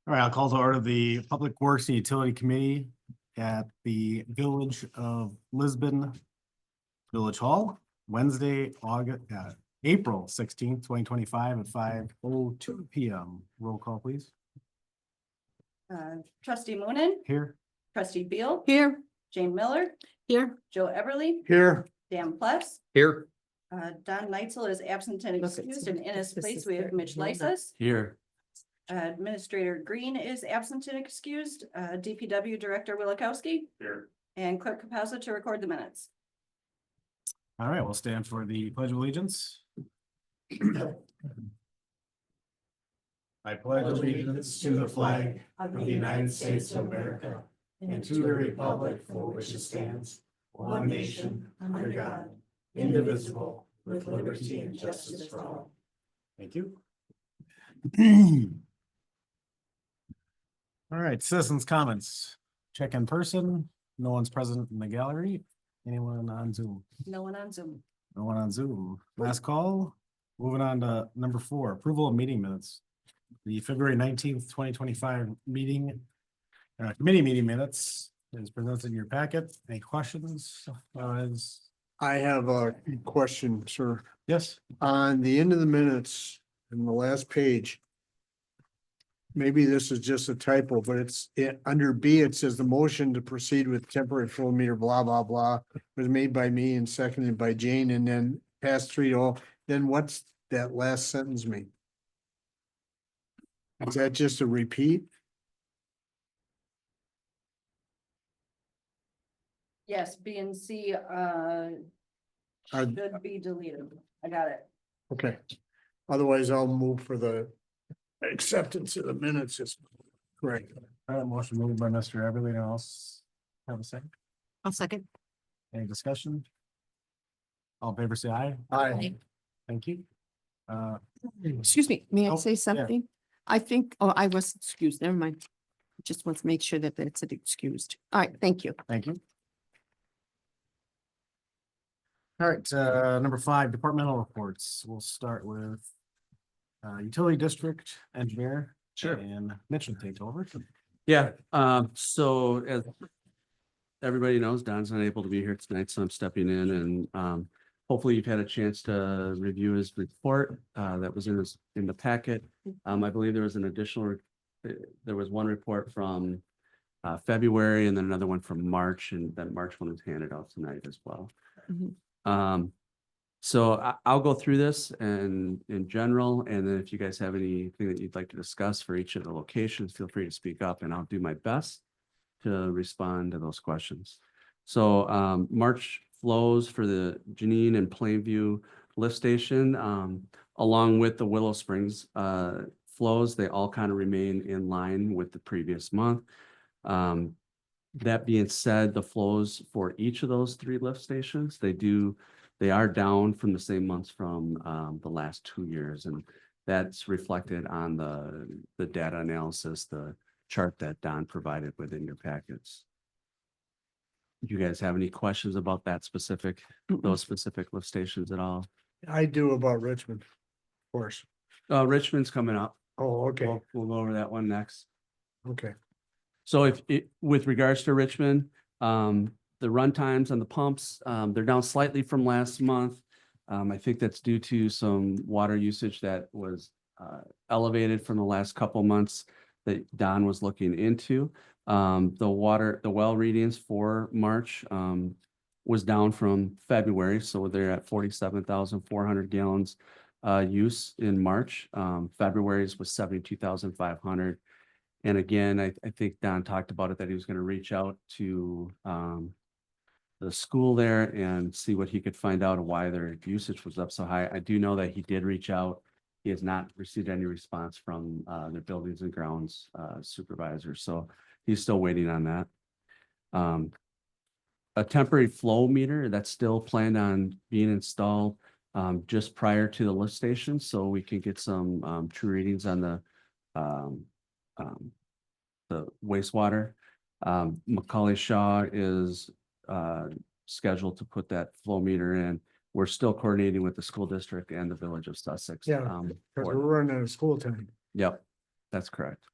All right, I'll call to order the Public Works and Utility Committee at the Village of Lisbon Village Hall, Wednesday, April 16th, 2025 at 5:02 PM. Roll call, please. Trustee Moonen, Here. trustee Beal, Here. Jane Miller, Here. Joe Everly, Here. Dan Pless, Here. Don Neitzel is absent and excused, and in his place we have Mitch Lysis. Here. Administrator Green is absent and excused, DPW Director Willikowski. Here. And Clerk Capazza to record the minutes. All right, we'll stand for the Pledge of Allegiance. I pledge allegiance to the flag of the United States of America and to the republic for which it stands, one nation, under God, indivisible, with liberty and justice for all. Thank you. All right, citizens' comments. Check in person. No one's present in the gallery. Anyone on Zoom? No one on Zoom. No one on Zoom. Last call. Moving on to number 4, approval of meeting minutes. The February 19th, 2025 meeting, committee meeting minutes is presented in your packet. Any questions? I have a question, sir. Yes. On the end of the minutes, in the last page. Maybe this is just a typo, but under B, it says the motion to proceed with temporary flow meter, blah, blah, blah. Was made by me and seconded by Jane, and then passed 3-0. Then what's that last sentence mean? Is that just a repeat? Yes, B and C, Are- should be deleted. I got it. Okay. Otherwise, I'll move for the acceptance of the minutes is correct. All right, motion moved by Mr. Everly. Anyone else have a second? I'll second. Any discussion? All in favor, say aye. Aye. Thank you. Excuse me, may I Oh, say yeah. something? I think, I was excused, never mind. Just want to make sure that it's excused. All right, thank you. Thank you. All right, number 5, departmental reports. We'll start with utility district engineer. Sure. And Mitch will take over. Yeah, so as everybody knows, Don's not able to be here tonight, so I'm stepping in and hopefully you've had a chance to review his report that was in the packet. I believe there was an additional, there was one report from February and then another one from March, and that March one was handed out tonight as well. Mhm. So I'll go through this and in general, and then if you guys have anything that you'd like to discuss for each of the locations, feel free to speak up and I'll do my best to respond to those questions. So March flows for the Janine and Plainview lift station, along with the Willow Springs flows, they all kind of remain in line with the previous month. That being said, the flows for each of those 3 lift stations, they are down from the same months from the last 2 years, and that's reflected on the data analysis, the chart that Don provided within your packets. Do you guys have any questions about that specific, those specific lift stations at all? I do about Richmond, of course. Richmond's coming up. Oh, okay, We'll go over that one next. okay. So with regards to Richmond, the run times on the pumps, they're down slightly from last month. I think that's due to some water usage that was elevated from the last couple months that Don was looking into. The well readings for March was down from February, so they're at 47,400 gallons use in March. February's was 72,500. And again, I think Don talked about it, that he was going to reach out to the school there and see what he could find out why their usage was up so high. I do know that he did reach out. He has not received any response from their buildings and grounds supervisor. So he's still waiting on that. A temporary flow meter that's still planned on being installed just prior to the lift station, so we can get some true readings on the wastewater. Macaulay Shaw is scheduled to put that flow meter in. We're still coordinating with the school district and the village of Sussex. Yeah, because we're running out of school time. Yep, that's correct.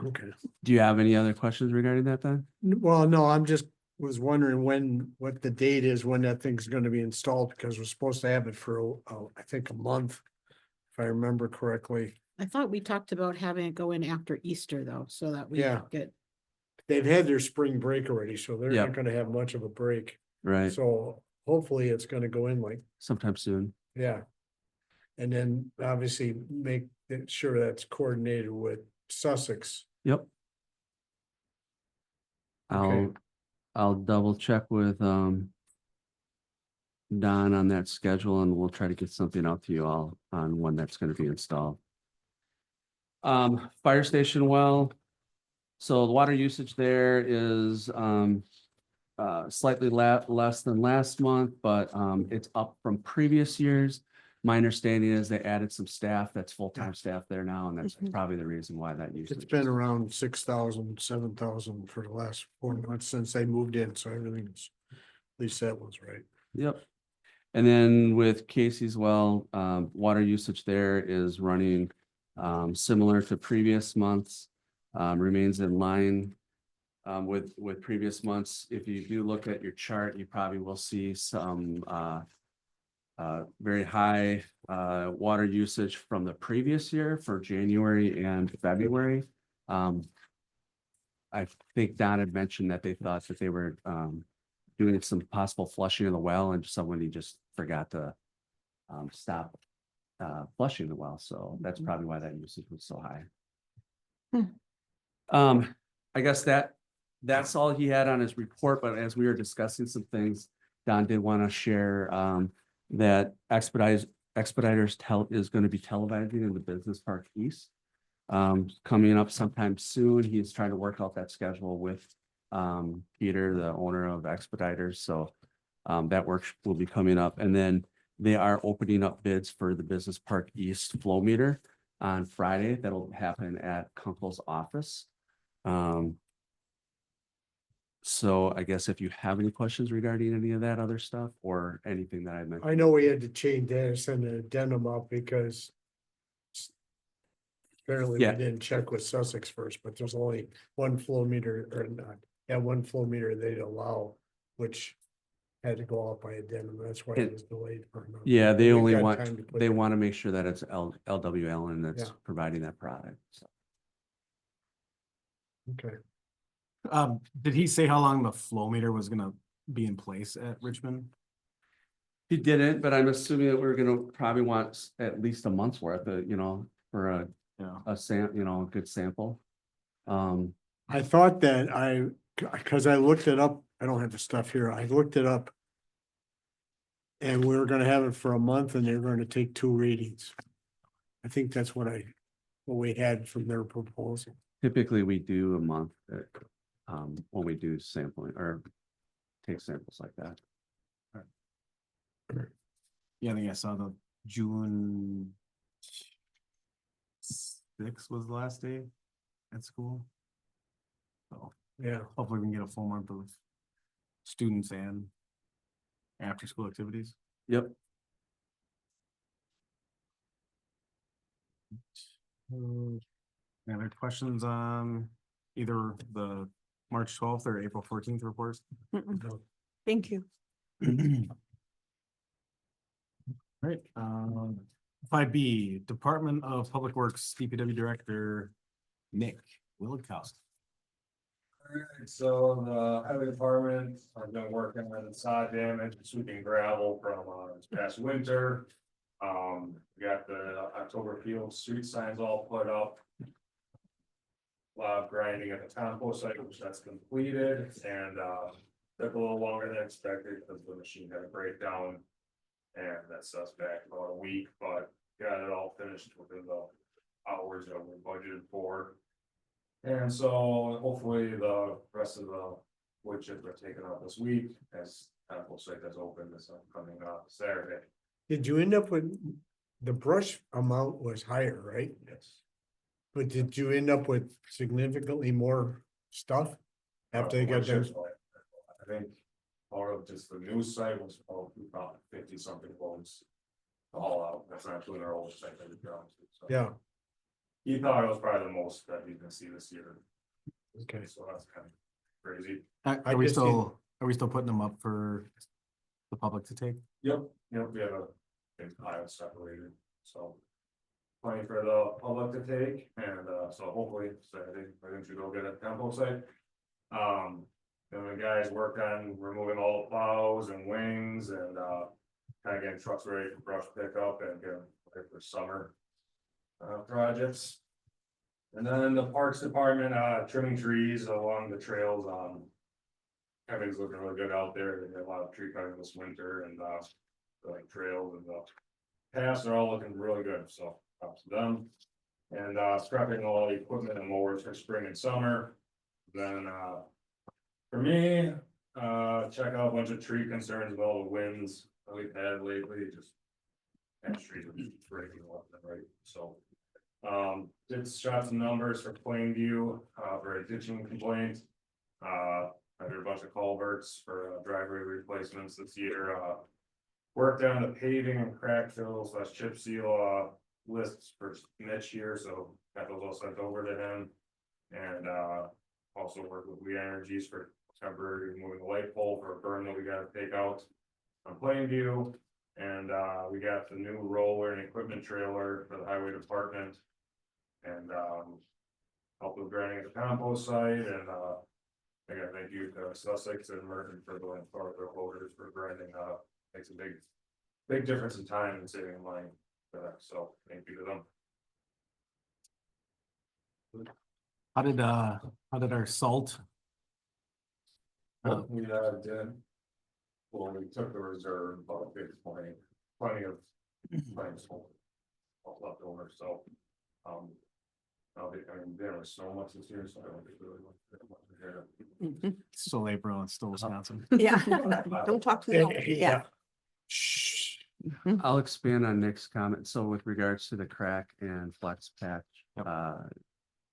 Okay. Do you have any other questions regarding that then? Well, no, I'm just was wondering what the date is, when that thing's gonna be installed, because we're supposed to have it for, I think, a month. If I remember correctly. I thought we talked about having it go in after Easter though, so that we Yeah. get, They've had their spring break already, so they're Yep. not gonna have much of a break. Right, So hopefully it's gonna go in like, sometime soon. yeah. And then obviously make sure that's coordinated with Sussex. Yep. Okay. I'll double check with, Don on that schedule and we'll try to get something out to you all on when that's gonna be installed. Fire station well. So the water usage there is, slightly less than last month, but, it's up from previous years. My understanding is they added some staff, that's full-time staff there now, and that's Mhm. probably the reason why that usage. It's been around 6,000, 7,000 for the last 4 months since they moved in, so everything's, at least that was right. Yep. And then with Casey's well, water usage there is running similar to previous months, remains in line with previous months. If you do look at your chart, you probably will see some very high water usage from the previous year for January and February. I think Don had mentioned that they thought that they were doing some possible flushing of the well and somebody just forgot to stop flushing the well. So that's probably why that usage was so high. I guess that's all he had on his report, but as we were discussing some things, Don did want to share that Expeditors is going to be televising in the Business Park East. Coming up sometime soon. He's trying to work out that schedule with Peter, the owner of Expeditors. So that work will be coming up. And then they are opening up bids for the Business Park East flow meter on Friday. That'll happen at Kunkel's office. So I guess if you have any questions regarding any of that other stuff or anything that I mentioned. I know we had to change that, send an addendum up because apparently we Yeah. didn't check with Sussex first, but there's only one flow meter or not. Yeah, one flow meter they'd allow, which had to go out by addendum. That's why it was delayed for a month. Yeah, they We've only got want, time to put they that- want to make sure that it's LWL that's Yeah. providing that product. So. Okay. Did he say how long the flow meter was gonna be in place at Richmond? He didn't, but I'm assuming that we're gonna probably want at least a month's worth of, for Yeah. a good sample. I thought that cause I looked it up, I don't have the stuff here, I looked it up. And we were gonna have it for a month and they were gonna take 2 readings. I think that's what we had from their proposal. Typically, we do a month, when we do sampling or take samples like that. Yeah, I think I saw the June 6th was the last day at school. So Yeah, hopefully we can get a full month of students and after school activities. Yep. Any other questions on either the March 12th or April 14th reports? Mm-mm. Thank you. Right, 5B, Department of Public Works, DPW Director, Nick Willikowski. Alright, so the highway department, I've been working on sod damage, and sweeping gravel from this past winter. We got the October field street signs all put up. A lot of grinding at the compost site, which that's completed, and took a little longer than expected because the machine had a breakdown. And that stuff's back about a week, but got it all finished within the hours that we budgeted for. And so hopefully the rest of the wood chips are taken out this week as compost site has opened this upcoming Saturday. did you end up with, the brush amount was higher, right? Yes. But did you end up with significantly more stuff? After they got Wood done? chips, I think part of just the news site was about 50 something votes. All out, that's not including our old site that we dropped. So. Yeah, he thought it was probably the most that he's gonna see this year. Okay. So that's kind of crazy. I just Are we still putting them up for the public to take? Yep, we have a big pile separated, so. Plenty for the public to take, and so hopefully, so I think should go get a compost site. Then the guys worked on removing all the plows and wings and kind of getting trucks ready for brush pickup and get them ready for summer projects. And then the Parks Department trimming trees along the trails. Everything's looking really good out there. They had a lot of tree cutting this winter, and the like trails and the paths are all looking really good, so props to them. And scrapping all the equipment and mowers for spring and summer. Then for me, check out a bunch of tree concerns with all the winds that we've had lately, just trees are just breaking left and right, so. Did shot some numbers for Plainview for a ditching complaint. I did a bunch of culverts for driveway replacements this year. Worked on the paving and crack fill / chip seal lists for Mitch here, so got those all sent over to him. And also worked with We Energies for temporary moving the light pole for a burn that we gotta take out on Plainview. And we got the new roller and equipment trailer for the highway department. And help with grinding at the compost site, and I gotta thank you to Sussex and Merton for going for their loaders for grinding. Makes a big difference in time and saving money. So thank you to them. How did our salt? We did, well, we took the reserve, but it's plenty of salt left over, so. I mean, there was so much this year, so I don't think really want to get much ahead of. Still April and still Wisconsin. Yeah, don't talk to them. Yeah. Shh. Mhm. I'll expand on Nick's comment. So with regards to the crack and flex patch Yep.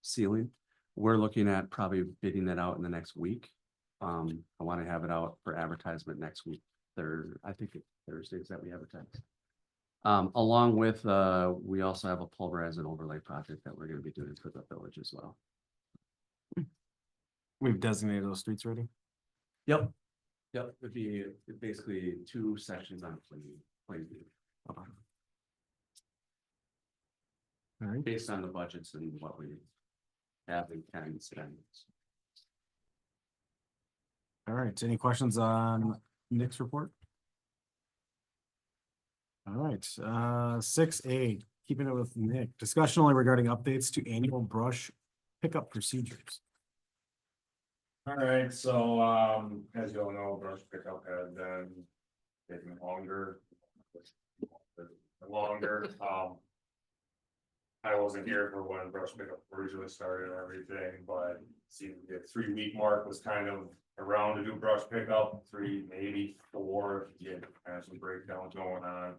sealing, we're looking at probably bidding that out in the next week. I want to have it out for advertisement next week. I think it's Thursdays that we advertise. Along with, we also have a pulverize and overlay project that we're gonna be doing for the village as well. We've designated those streets already. Yep. It'd be basically 2 sections on Plainview, Okay. All right. based on the budgets and what we have and can spend. All right. Any questions on Nick's report? All right, 6A, keeping it with Nick, discussion only regarding updates to annual brush pickup procedures. All right, so as you all know, brush pickup has been taking longer. I wasn't here for when brush pickup originally started and everything, but see, the 3-week mark was kind of around to do brush pickup, 3, maybe 4, if you get kind of some breakdowns going on.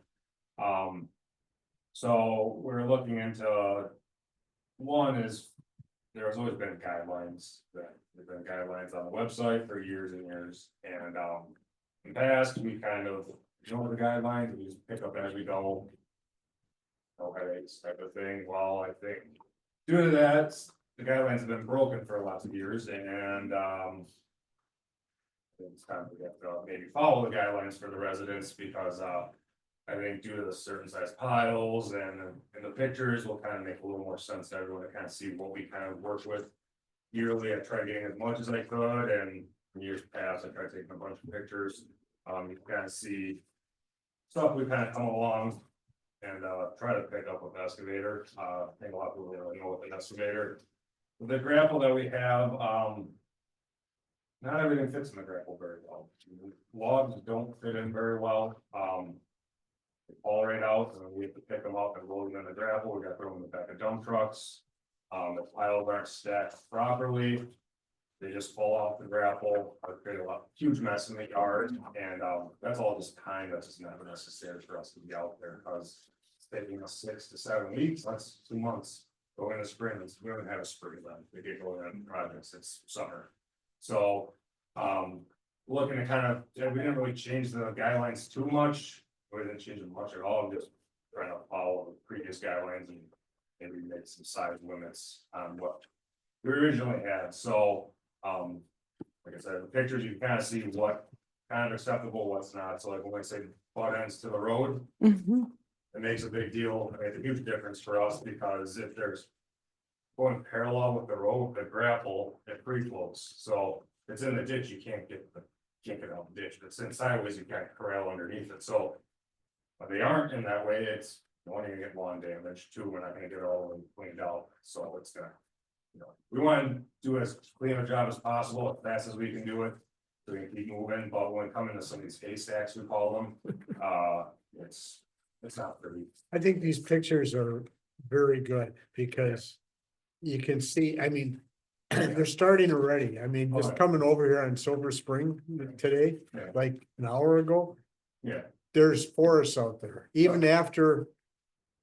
So we're looking into, one is, there's always been guidelines there've been guidelines on the website for years and years, and in the past, we kind of ignore the guidelines, we just pick up as we go. No headaches type of thing. Well, I think due to that, the guidelines have been broken for lots of years, and it's time to get maybe follow the guidelines for the residents, because I think due to the certain size piles and in the pictures will kind of make a little more sense to everyone to kind of see what we kind of work with yearly. I tried getting as much as I could, and in years past, I tried taking a bunch of pictures. You can kind of see stuff we kind of come along and try to pick up with the excavator. I think a lot of people don't know what the excavator. The grapple that we have, not everything fits in the grapple very well. Logs don't fit in very well. They fall right out, and we have to pick them up and load them in the grapple. We got to throw them in the back of dump trucks. The piles aren't stacked properly. They just fall off the grapple, create a huge mess in the yard, and that's all just time that's just never necessary for us to be out there, because it's taking us 6 to 7 weeks. That's 2 months. Going into spring, we haven't had a spring then. We get going on projects. It's summer, so looking to kind of, we didn't really change the guidelines too much. We didn't change them much at all. I'm just trying to follow the previous guidelines maybe make some size limits on what we originally had, so, like I said, the pictures, you can kind of see what kind of acceptable, what's not, so like when I say butt ends to the road, Mhm. it makes a big deal, it makes a huge difference for us, because if there's going parallel with the road, the grapple, it free flows, so if it's in the ditch, you can't get out the ditch, if it's in sideways, you can't corral underneath it, so. But they aren't in that way, it's one, you're gonna get lawn damage, two, we're not gonna get it all of them cleaned out, so it's gonna. You know, we wanna do as clean a job as possible, as fast as we can do it, so we can keep moving, but when we come into some of these haystacks, we call them, it's not pretty. I think these pictures are very good because you can see, I mean, they're starting already. I mean, just Okay. coming over here on Silver Spring today, Yeah. like an hour ago, Yeah, there's forests out there, even after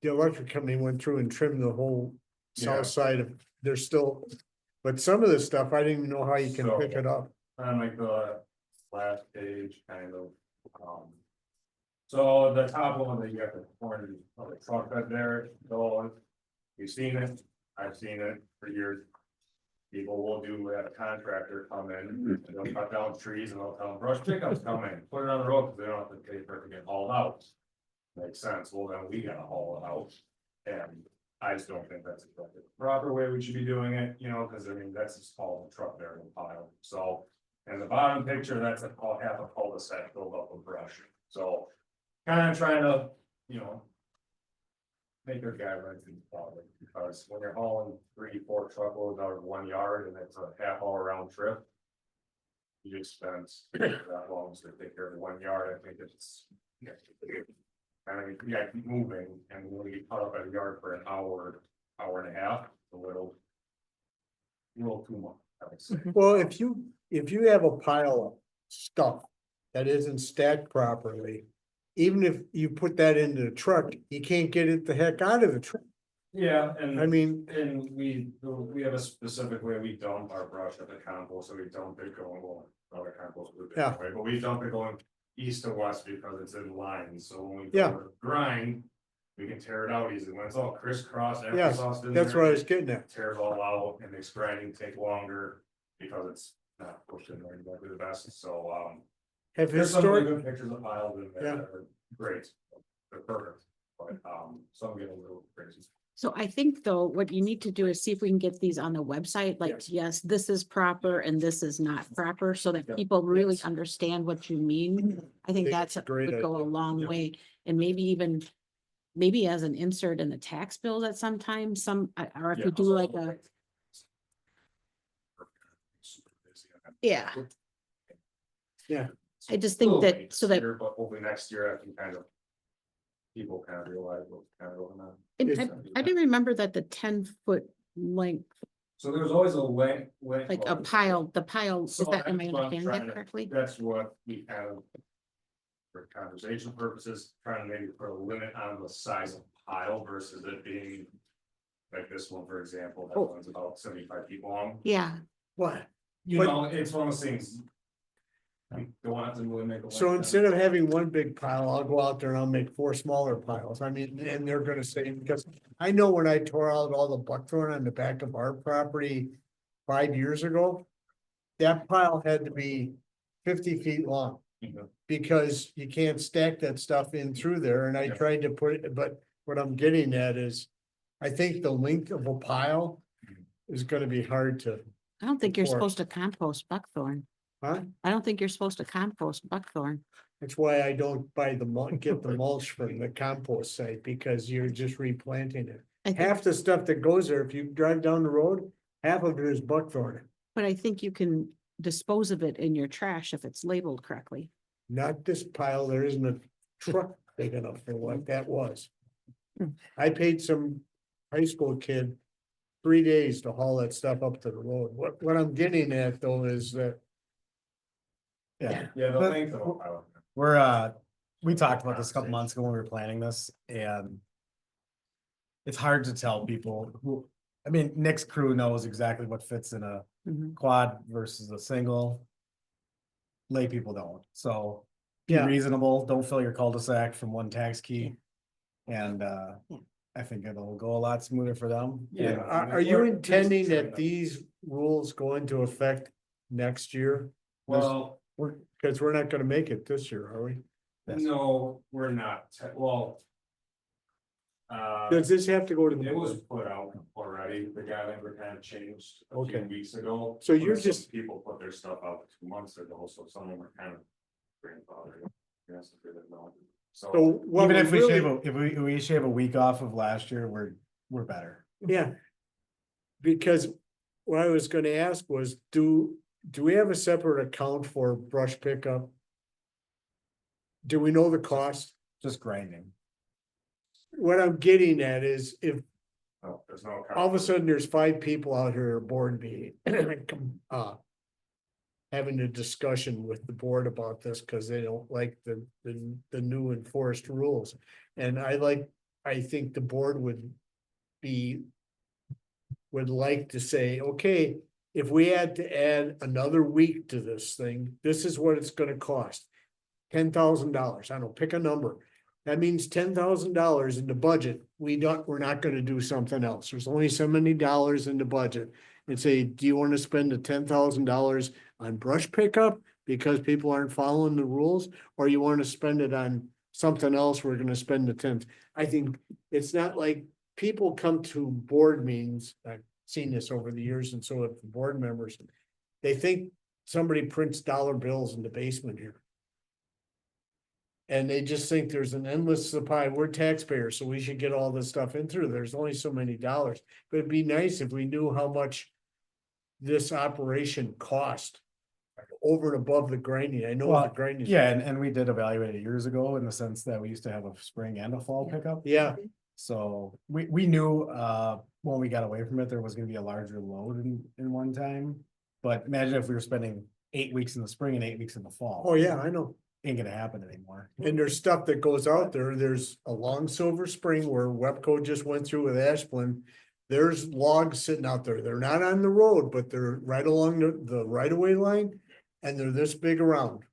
the electric company went through and trimmed the whole Yeah. south side of, there's still, but some of this stuff, I didn't even know how you can pick it up. on like the last page, kind of, so the top one that you got the corner of the truck bed there, so you've seen it, I've seen it for years. People will have a contractor come in, and they'll cut down trees and they'll tell them brush pickup's coming, put it on the road, because they don't have to pay for it to get hauled out. Makes sense, well, then we gotta haul it out, and I just don't think that's exactly the proper way we should be doing it, you know, because I mean, that's just all the truck there in the pile, so. And the bottom picture, that's half a cul-de-sac filled up with brush, so kind of trying to, you know. Make your guidelines in quality, because when you're hauling 3-4 truckloads out of 1 yard and it's a half hour round trip. You just spend that long to take care of 1 yard, I think it's. I mean, you gotta keep moving, and when we get caught up at a yard for an hour, hour and a half, a little too much, I would say. Well, if you have a pile of stuff that isn't stacked properly, even if you put that into the truck, you can't get it the heck out of the truck. Yeah, and. I mean, And we have a specific way we dump our brush at the compost, so we dump it going, well, other compost do it Yeah. that way, but we dump it going east to west because it's in lines, so when we Yeah. go to grind. We can tear it out easily, when it's all crisscross, Yes, applesauce in that's there, what I was getting at. tear it all out, and makes grinding take longer. Because it's not pushed in there exactly the best, so, Have there's some really historic, good pictures of piles in there Yeah. that are great, they're perfect, but, some get a little crazy. So I think though, what you need to do is see if we can get these on the website, like, Yes. yes, this is proper and this is not proper, so that Yeah. people really Yes. understand what you mean. I think think that's, it's a great would go a idea. long Yeah. way, and maybe even. Maybe as an insert in the tax bills at some time, or if you do like a, yeah. Yeah. I just think that, This so that, year, but hopefully next year I can kind of. People kind of realize what's kind of going on. and I do remember that the 10-foot length, So there's always a length. like a pile, the pile, is So that, am I that's what I'm understanding trying that to- correctly? That's what we kind of. For conversation purposes, trying to maybe put a limit on the size of pile versus it being. Like this one, for example, that Oh. one's about 75 feet long, Yeah, what? you But- know, it's one of those things. You don't have to really make. a So length instead on of having one big pile, I'll go out there and I'll make 4 smaller piles. I mean, and they're gonna say, because I know when I tore out all the buckthorn on the back of our property 5 years ago. That pile had to be 50 feet long. it. Mhm. Because you can't stack that stuff in through there, and I Yeah. tried to put it, but what I'm getting at is. I think the length of a pile is gonna be hard to, I don't think you're Before. supposed to compost buckthorn. huh? I don't think you're supposed to compost buckthorn. That's why I don't buy get the mulch from the compost site, because you're just replanting it. I think, Half the stuff that goes there, if you drive down the road, half of it is buckthorn, but I think you can dispose of it in your trash if it's labeled correctly. not this pile, there isn't a truck big enough for what that was. Hmm. I paid some high school kid 3 days to haul that stuff up to the road. What I'm getting at though is that. Yeah, Yeah, the But- length of a pile. we talked about this a couple months ago when we were planning this and. It's hard to tell people who, I mean, Nick's crew knows exactly what fits in a Mhm. quad versus a single. Lay people don't, so be Yeah. reasonable, don't fill your cul-de-sac from one tax key. And I think it'll go a lot smoother for them. Yeah. And Are you intending that these rules go into effect next year? Well, Cause we're not gonna make it this year, are we? Yes. no, we're not, well. Does this have to go to the It was board? put out already, the guidelines kind of changed a Okay. few weeks ago. So you're Some just- People put their stuff out 2 months ago, so some of them are kind of grandfathered. Yes, if they didn't know. So So, what even if we really- shave, if we shave a week off of last year, we're better. Yeah. Because what I was gonna ask was, do we have a separate account for brush pickup? Do we know the cost? Just grinding. What I'm getting at is if no, there's no. all of a sudden there's 5 people out here at a board meeting. Having a discussion with the board about this because they don't like the new enforced rules. And I think the board would like to say, okay, if we had to add another week to this thing, this is what it's gonna cost. $10,000, I don't know, pick a number. That means $10,000 in the budget. We're not gonna do something else. There's only so many dollars in the budget. And say, do you wanna spend the $10,000 on brush pickup because people aren't following the rules? Or you wanna spend it on something else? We're gonna spend the 10th. I think it's not like people come to board meetings. I've seen this over the years and so have the board members. They think somebody prints dollar bills in the basement here. And they just think there's an endless supply. We're taxpayers, so we should get all this stuff in through. There's only so many dollars. But it'd be nice if we knew how much this operation cost. Over and above the grinding. I know the Well, grinding. yeah, and we did evaluate it years ago in the sense that we used to have a spring and a fall pickup. Yeah, So we knew when we got away from it, there was gonna be a larger load in one time. But imagine if we were spending 8 weeks in the spring and 8 weeks in the fall. oh yeah, I know. Ain't gonna happen anymore. And there's stuff that goes out there. There's a long Silver Spring where Webco just went through with Ashland. There's logs sitting out there. They're not on the road, but they're right along the right of way line. And they're this big around.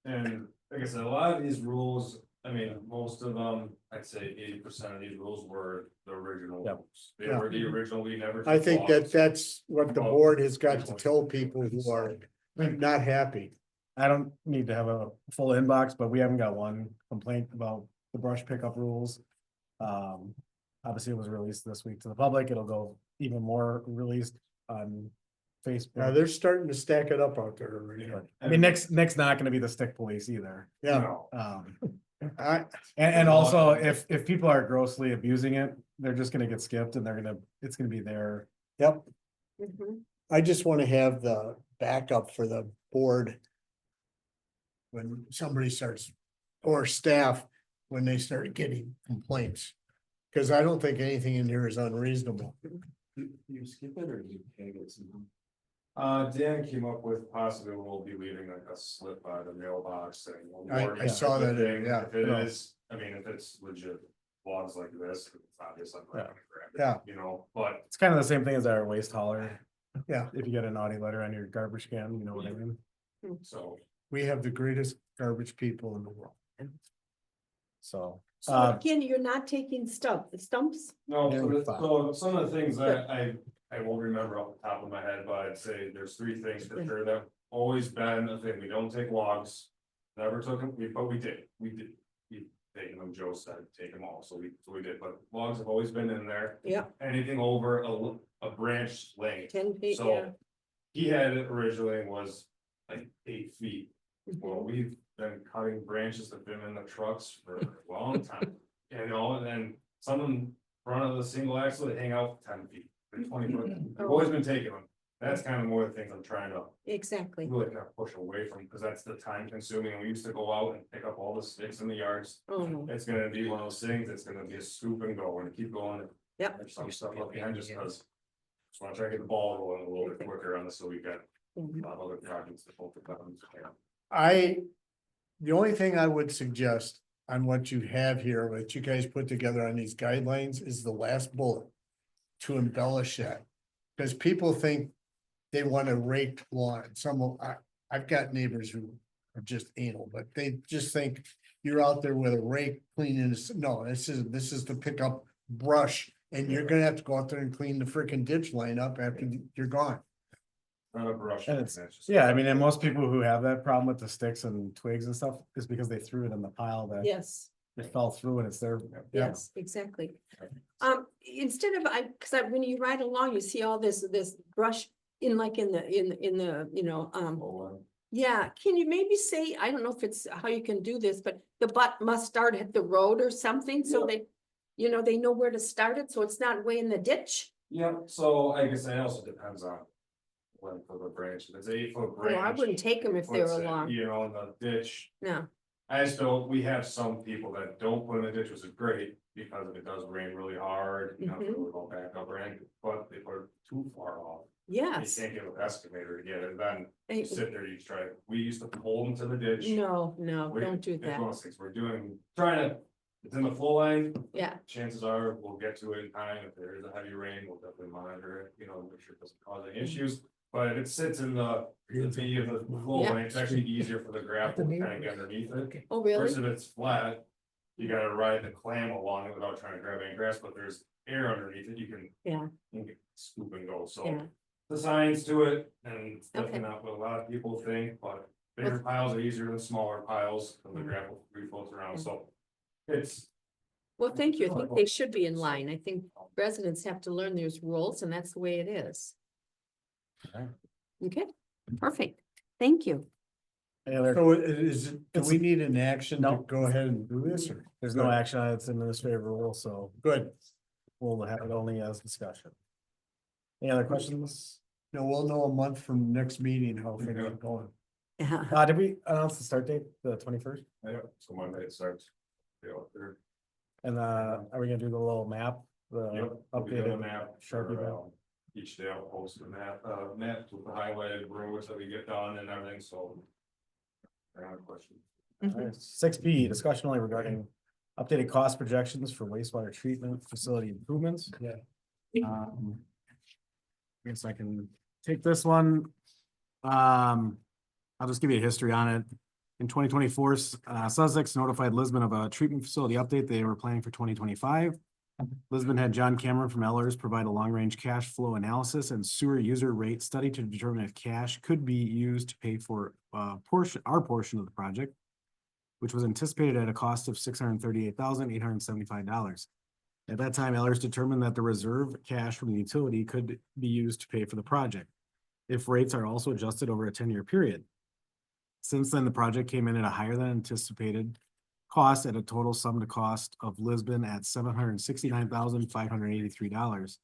and like I said, a lot of these rules, I mean, most of them, I'd say 80% of these rules were the original. Yep. rules. They were the original, we never. I took think laws. that's what the board has got to tell people who are not happy. I don't need to have a full inbox, but we haven't got one complaint about the brush pickup rules. Obviously it was released this week to the public. It'll go even more released on Now Facebook. they're starting to stack it up out there already. I mean, Nick's not gonna be the stick police either. Yeah, No. I, And also if people are grossly abusing it, they're just gonna get skipped and it's gonna be their. yep. Mhm. I just want to have the backup for the board. When somebody starts, or staff, when they start getting complaints. Cause I don't think anything in here is unreasonable. You skip it or you tag it somehow? Dan came up with possibly we'll be leaving like a slip by the mailbox saying. I saw that, yeah. If it is, I mean, if it's legit logs like this, it's obvious, I'm not gonna grab it. Yeah. You know, but It's kind of the same thing as our waste hauler. Yeah. If you get a naughty letter on your garbage can, you know what I mean? so. We have the greatest garbage people in the world. So, So again, you're not taking stumps? No, Yeah, so, we're fine. so some of the things that I won't remember off the top of my head, but I'd say there's 3 things for sure that always been a thing. We don't take logs. Never took them, but we did, we taken them, Joe said, take them all, so we did, but logs have always been in there. Yeah. Anything over a branch length, 10 feet, yeah. so. He had it originally was like 8 feet. Mm-hmm. Well, we've been cutting branches that have been in the trucks for a long time, you know, and then some in front of the single axle, they hang out 10 feet. They're 20 foot, I've always been taking them, that's kind of more the things I'm trying to Exactly. really kind of push away from, because that's the time consuming, we used to go out and pick up all the sticks in the yards. Oh, It's gonna be one of those things, it's gonna be a scoop and go, and keep going. Yep. There's some stuff up behind just because. Just wanna try to get the ball rolling a little bit quicker on this, so we got a lot of other projects to focus on. The only thing I would suggest on what you have here, that you guys put together on these guidelines is the last bullet. To embellish that, because people think they want to rake lawn, I've got neighbors who are just anal, but they just think. You're out there with a rake cleaning, no, this is to pick up brush and you're gonna have to go out there and clean the freaking ditch line up after you're gone. Not a brush. And it's- that's just- Yeah, I mean, and most people who have that problem with the sticks and twigs and stuff is because they threw it in the pile that Yes, it fell through and it's there. yes, exactly. Instead of, cause when you ride along, you see all this brush in like in the, you know, yeah, can you maybe say, I don't know if it's how you can do this, but the butt must start at the road or something, so they, you know, they know where to start it, so it's not way in the ditch? Yep, so I guess it also depends on. Length of the branch, if it's 8 foot Well, branch. I wouldn't take them if they puts were it, long, You know, in the ditch, no, I just don't, we have some people that don't put in the ditch, which is great, because if it does rain really hard, you know, Mhm. it will back up rain, but they put it too far off. You yes. can't get an excavator to get it, then Eh, you sit there, you try, we used to pull them to the ditch. No, no, We- don't do It's one that, of those things, we're trying to, it's in the flow line, yeah, chances are we'll get to it in time, if there is a heavy rain, we'll definitely monitor it, you know, make sure it doesn't cause any issues. But if it sits in the V of the flow Yeah. lane, it's actually easier for the gravel to kind of get underneath it. oh, really? Versus if it's flat, you gotta ride the clam along it without trying to grab any grass, but there's air underneath it, you can. Yeah. You can scoop and go, so Yeah, the science to it, and it's Okay. definitely not what a lot of people think, but bigger piles are easier than smaller piles, and the gravel refloats around, so. It's, well, thank you, I think they should be in line, I think residents have to learn these rules, and that's the way it is. Okay, Perfect. Thank you. Any other, So is, do It's- we need an action to No. go ahead and do this or? there's no action on it, it's administrative rule, so Good. we'll have it only as discussion. Any other questions? Now we'll know a month from next meeting how things are going. yeah, Did we announce the start date, the 21st? yeah, so Monday it starts. Yeah, there. And are we gonna do the little map, the Yep, we'll be doing a updated? map Sharpie for, map. each day I'll post a map, maps with the highlighted roads that we get done and everything, so. I have a question. Six P, discussion only regarding updated cost projections for wastewater treatment facility improvements. Yeah. Guess I can take this one. I'll just give you a history on it. In 2024, Sussex notified Lisbon of a treatment facility update they were planning for 2025. Lisbon had John Cameron from Ellers provide a long-range cash flow analysis and sewer user rate study to determine if cash could be used to pay for our portion of the project, which was anticipated at a cost of $638,875. At that time, Ellers determined that the reserve cash from the utility could be used to pay for the project, if rates are also adjusted over a 10-year period. Since then, the project came in at a higher than anticipated cost at a total sum to cost of Lisbon at $769,583.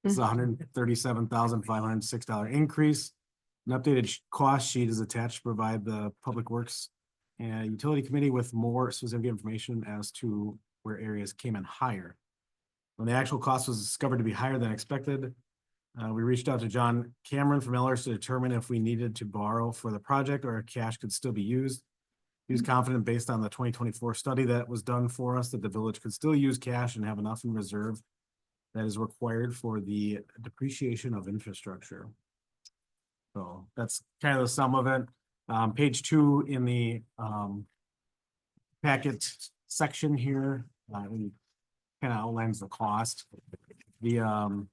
This is a $137,506 increase. An updated cost sheet is attached to provide the Public Works and Utility Committee with more specific information as to where areas came in higher. When the actual cost was discovered to be higher than expected, we reached out to John Cameron from Ellers to determine if we needed to borrow for the project or if cash could still be used. He was confident based on the 2024 study that was done for us that the village could still use cash and have enough in reserve that is required for the depreciation of infrastructure. So that's kind of the sum of it. Page 2 in the packet section here, kind of outlines the cost. The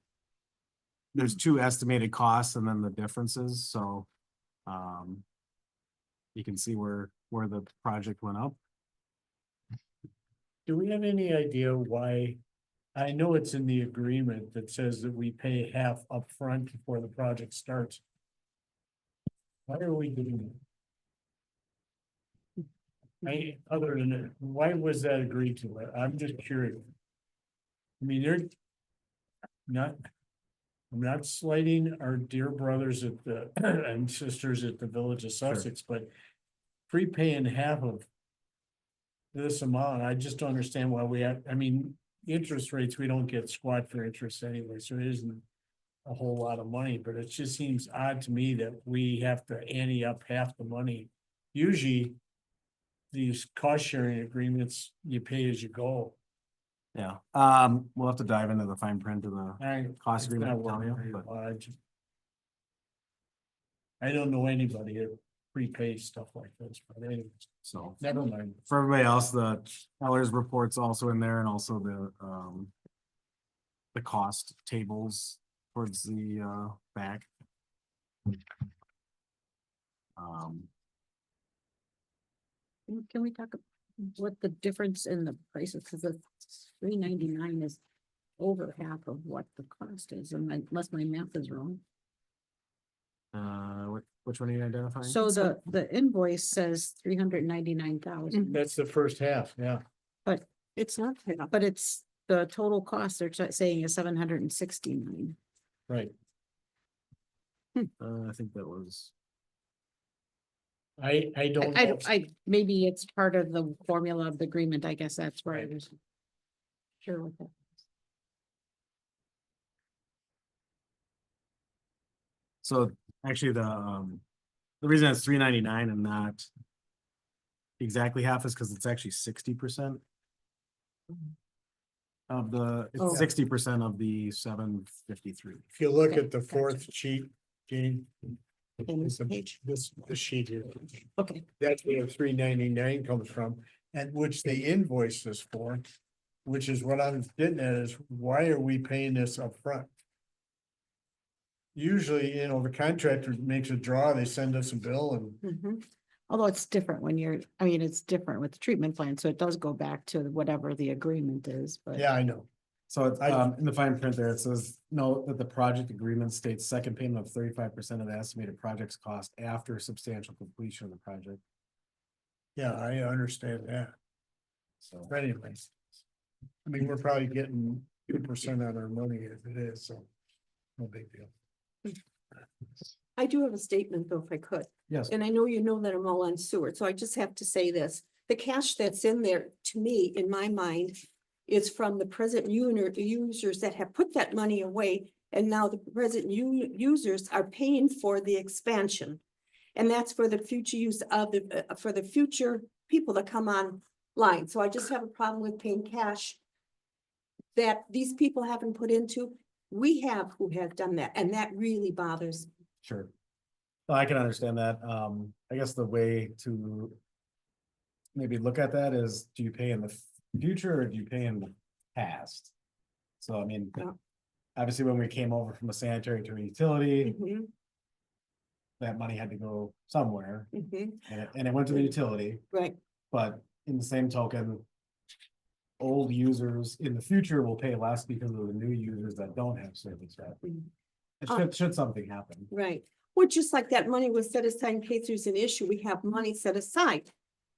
there's 2 estimated costs and then the differences, so you can see where the project went up. Do we have any idea why? I know it's in the agreement that says that we pay half upfront before the project starts. Why are we doing that? Other than it, why was that agreed to? I'm just curious. I mean, they're not, I'm not slighting our dear brothers at the, and sisters at the Village of Sussex, but prepaying half of this amount, I just don't understand why we have, I mean, interest rates, we don't get squat for interest anyway, so it isn't a whole lot of money, but it just seems odd to me that we have to ante up half the money. Usually, these cost sharing agreements, you pay as you go. Yeah, we'll have to dive into the fine print of the cost It's agreement. not and tell worth you, it. but- I don't know anybody that prepays stuff like this, but anyways, So never mind. for everybody else, the Ellers report's also in there and also the the cost tables towards the back. Can we talk what the difference in the prices, because the $3.99 is over half of what the cost is, unless my math is wrong. Which one are you identifying? So the invoice says 399,000, That's the first half, yeah. It's not. but it's the total cost they're saying is 769. Right. I think that was. I don't know. Maybe it's part of the formula of the agreement, I guess that's where I Right. was. Sure with that. So actually the reason it's $3.99 and not exactly half is because it's actually 60%. Of the, Oh. it's 60% of the 753. If you look Okay, at the gotcha. fourth sheet, Jane. In this it's a- page? This sheet here. Okay, That's where $3.99 comes from, and which the invoice is for. Which is what I'm getting at is, why are we paying this up front? Usually, the contractor makes a draw, they send us a bill and, mhm. Although it's different when it's different with the treatment plan, so it does go back to whatever the agreement is, but. yeah, I know. So it's, in the fine print there, it says, note that the project agreement states second payment of 35% of the estimated project's cost after substantial completion of the project. Yeah, I understand that, So. but anyways. I mean, we're probably getting 2% on our money as it is, so. No big deal. I do have a statement though, if I could. Yes. And I know you know that I'm all on sewer, so I just have to say this. The cash that's in there, to me, in my mind, is from the present users that have put that money away. And now the present users are paying for the expansion. And that's for the future use of for the future people that come online. So I just have a problem with paying cash that these people haven't put into. We have who have done that, and that really bothers me. Sure. Well, I can understand that. I guess the way to maybe look at that is, do you pay in the future or do you pay in the past? So, I mean, Yeah. obviously, when we came over from a sanitary to a utility, Mhm, that money had to go somewhere, mhm. and it went to the utility, Right, but in the same token, old users in the future will pay less because of the new users that don't have service yet. Mm. It should something happen. right. Well, just like that money was set aside in case there's an issue, we have money set aside.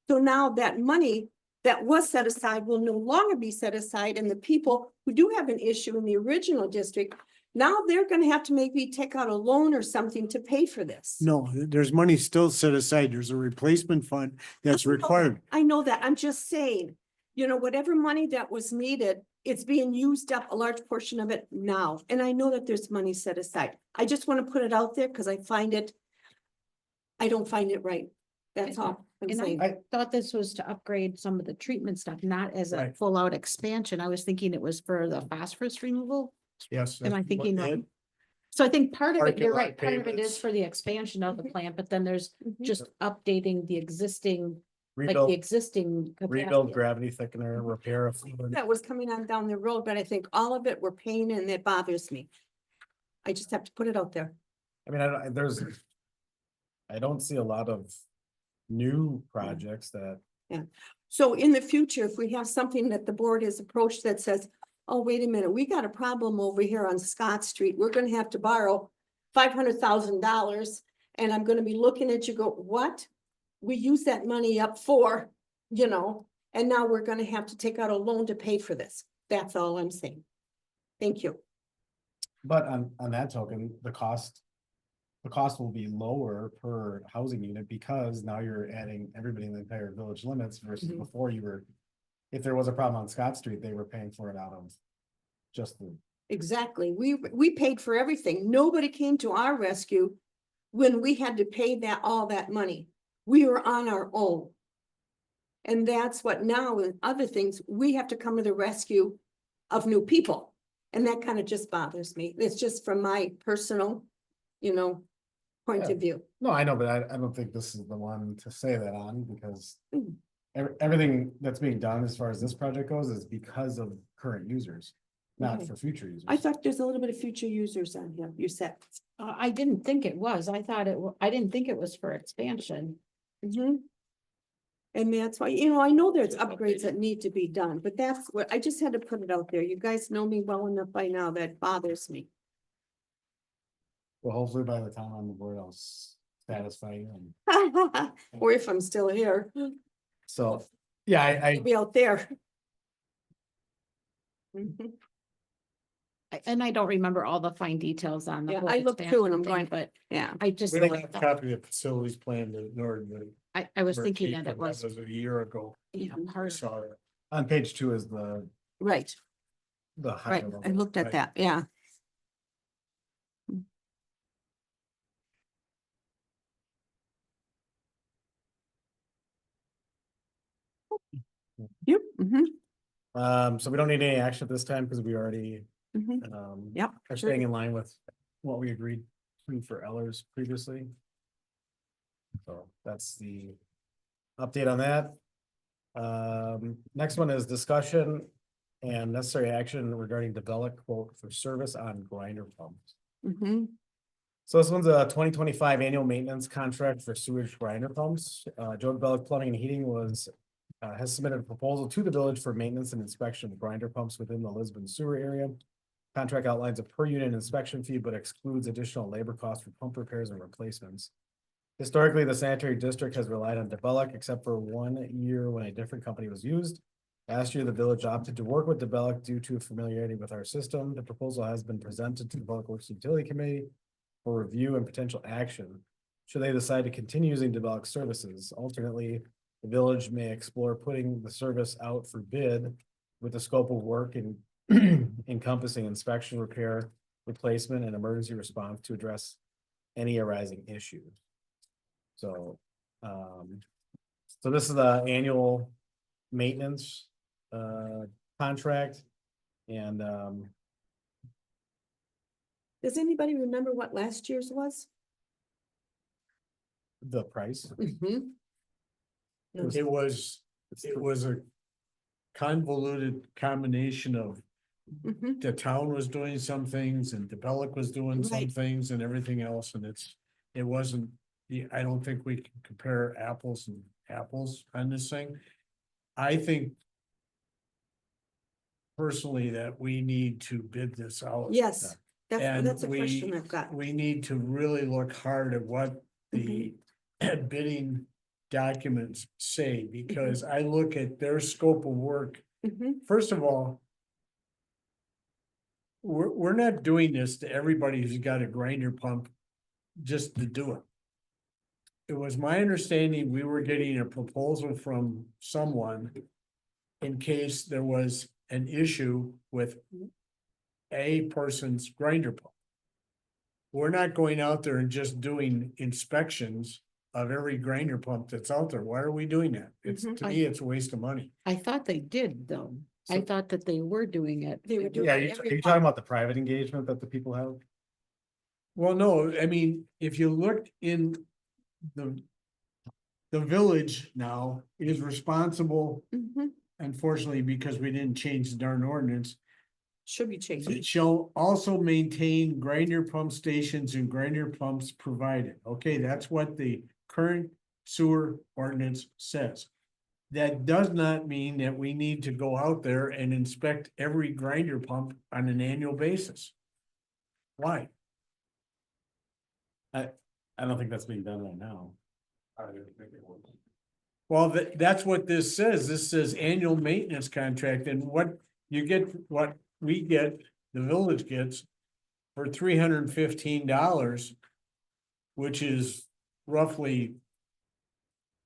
So now that money that was set aside will no longer be set aside, and the people who do have an issue in the original district, now they're gonna have to maybe take out a loan or something to pay for this. No, there's money still set aside. There's a replacement fund that's required. I know that. I'm just saying, whatever money that was needed, it's being used up, a large portion of it now. And I know that there's money set aside. I just want to put it out there because I don't find it right. That's all I'm And saying. I thought this was to upgrade some of the treatment stuff, not as a Right. full out expansion. I was thinking it was for the phosphorus removal. Yes. Am I that's thinking what- wrong? So I think part of it, Parking you're lot right, part of it is payments. for the expansion of the Mhm. plant, but then there's Mhm. just updating the existing, like the Rebuild, existing. rebuild capacity. gravity thickener, repair a fluid. That was coming on down the road, but I think all of it we're paying and it bothers me. I just have to put it out there. I mean, I don't see a lot of new projects that, So in the future, if we have something that the board has approached that says, oh, wait a minute, we got a problem over here on Scott Street, we're gonna have to borrow $500,000. And I'm gonna be looking at you, go, what? We use that money up for, and now we're gonna have to take out a loan to pay for this. That's all I'm saying. Thank you. but on that token, the cost will be lower per housing unit because now you're adding everybody in the entire village limits versus Mhm. before if there was a problem on Scott Street, they were paying for it out of just the, Exactly. We paid for everything. Nobody came to our rescue when we had to pay all that money. We were on our own. And that's what now with other things, we have to come to the rescue of new people. And that kind of just bothers me. It's just from my personal, point Yeah. of view. no, I know, but I don't think this is the one to say that on because Mm. everything that's being done as far as this project goes is because of current users. not Okay. for future users. I thought there's a little bit of future users on here, you said. I didn't think it was. I thought I didn't think it was for expansion. Mhm. And that's why, you know, I know there's upgrades that need to be done, but that's what, I just had to put it out there. You guys know me well enough by now, that bothers me. Well, hopefully by the time I'm on the board, I'll satisfy you. And Or if I'm still here, so, yeah, I I'll be out there. Mhm. And I don't remember all the fine details on the. Yeah, whole I looked through and I'm expansion thing, going, But yeah. I just, We don't have a copy of the facilities plan to Norton. I was thinking that it was, a year ago. you know, part of Saw it. on page 2 is the Right, high right. level. I looked at Right. that, yeah. Yep. So we don't need any action at this time because we already Yep. are sure. staying in line with what we agreed to for Ellers previously. So that's the update on that. Next one is discussion and necessary action regarding develop quote for service on grinder pumps. Mhm. So this one's a 2025 annual maintenance contract for sewage grinder pumps. Joe DeBellick Plumbing and Heating has submitted a proposal to the village for maintenance and inspection of grinder pumps within the Lisbon sewer area. Contract outlines a per unit inspection fee, but excludes additional labor costs for pump repairs and replacements. Historically, the sanitary district has relied on DeBellick except for 1 year when a different company was used. Last year, the village opted to work with DeBellick due to familiarity with our system. The proposal has been presented to the Public Works Utility Committee for review and potential action. Should they decide to continue using DeBellick services, alternately, the village may explore putting the service out for bid with the scope of work and encompassing inspection, repair, replacement, and emergency response to address any arising issues. So, so this is the annual maintenance, contract. And, Does anybody remember what last year's was? the price. Mhm. It was a convoluted combination of Mhm. the town was doing some things and DeBellick was doing some Right. things and everything else, and it wasn't. I don't think we can compare apples and apples on this thing. I think personally that we need to bid this out. Yes, And that's a question I've got. we need to really look hard at what the bidding documents say, because I look at their scope of work. Mhm. First of all, we're not doing this to everybody who's got a grinder pump just to do it. It was my understanding we were getting a proposal from someone in case there was an issue with a person's grinder pump. We're not going out there and just doing inspections of every grinder pump that's out there. Why are we doing that? It's, Mhm. to me, it's a waste of money. I thought they did though. I So- thought that they were doing it. They were doing Yeah, it are every you talking about the private engagement that the people have? Well, no, I mean, if you look in the village now is responsible, Mhm. unfortunately, because we didn't change the darn ordinance. Should be changed. It shall also maintain grinder pump stations and grinder pumps provided. Okay, that's what the current sewer ordinance says. That does not mean that we need to go out there and inspect every grinder pump on an annual basis. Why? I don't think that's being done right now. I didn't think it was. Well, that's what this says. This says annual maintenance contract, and what you get, what we get, the village gets for $315, which is roughly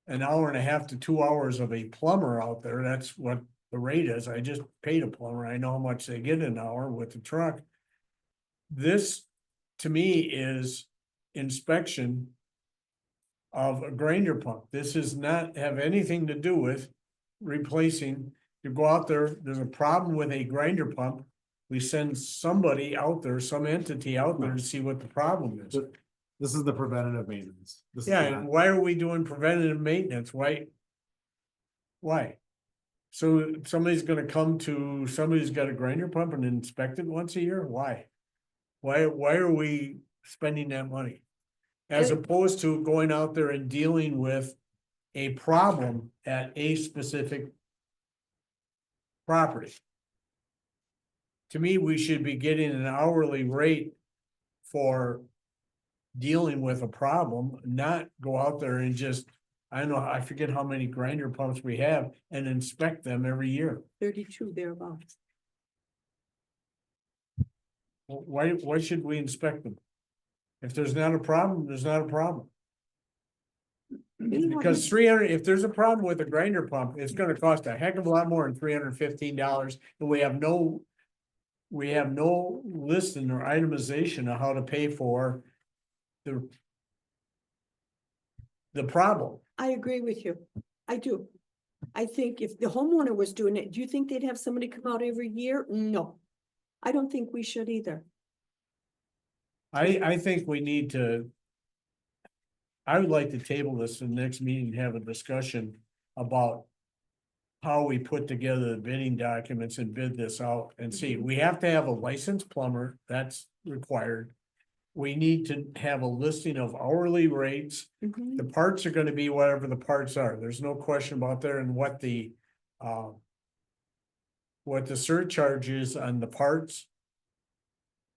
an hour and a half to 2 hours of a plumber out there. That's what the rate is. I just paid a plumber. I know how much they get an hour with the truck. This, to me, is inspection of a grinder pump. This does not have anything to do with replacing. You go out there, there's a problem with a grinder pump. We send somebody out there, some entity out there to see what the problem is. This is the preventative maintenance. This is Yeah, not- and why are we doing preventative maintenance? Why? Why? So somebody's gonna come to, somebody's got a grinder pump and inspect it once a year? Why? Why are we spending that money? As And- opposed to going out there and dealing with a problem at a specific property. To me, we should be getting an hourly rate for dealing with a problem, not go out there and just, I don't know, I forget how many grinder pumps we have and inspect them every year. 32 thereabouts. Why should we inspect them? If there's not a problem, there's not a problem. Because 300, if there's a problem with a grinder pump, it's gonna cost a heck of a lot more than $315, and we have no. We have no listing or itemization of how to pay for the. The problem. I agree with you. I do. I think if the homeowner was doing it, do you think they'd have somebody come out every year? No. I don't think we should either. I think we need to. I would like to table this in the next meeting, and have a discussion about. How we put together the bidding documents and bid this out and see, we have to have a licensed plumber, that's required. We need to have a listing of hourly rates, Mhm. the parts are gonna be whatever the parts are, there's no question about there and what the. What the surcharge is on the parts.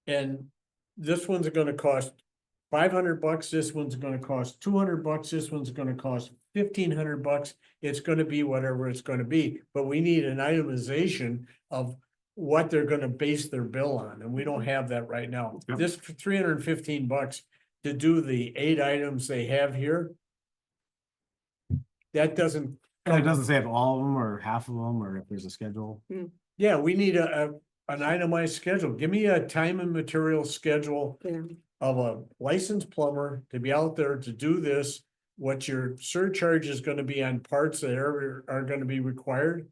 And this one's gonna cost $500, this one's gonna cost $200, this one's gonna cost $1,500. It's gonna be whatever it's gonna be, but we need an itemization of what they're gonna base their bill on, and we don't have that right now. Yep. This for $315 to do the 8 items they have here. That doesn't. And it doesn't say if all of them or half of them, or if there's a schedule. Yeah, we need an itemized schedule. Give me a time and material schedule Yeah. of a licensed plumber to be out there to do this. What your surcharge is gonna be on parts that are gonna be required.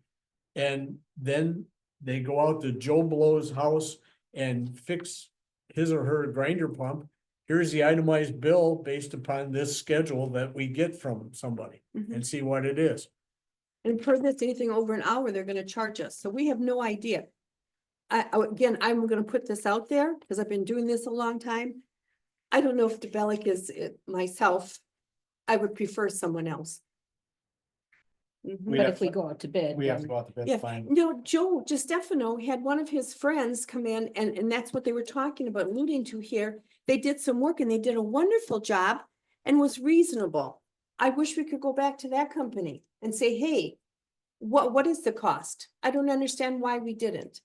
And then they go out to Joe Blow's house and fix his or her grinder pump. Here's the itemized bill based upon this schedule that we get from somebody Mhm. and see what it is. And per this, anything over an hour, they're gonna charge us, so we have no idea. Again, I'm gonna put this out there, because I've been doing this a long time. I don't know if DeBellick is it myself, I would prefer someone else. Mhm. We But have if we to- go out to bid. We have to then- go out to bid Yeah, to find. no, Joe DiStefano had one of his friends come in and that's what they were talking about, alluding to here. They did some work and they did a wonderful job and was reasonable. I wish we could go back to that company and say, hey, what is the cost? I don't understand why we didn't.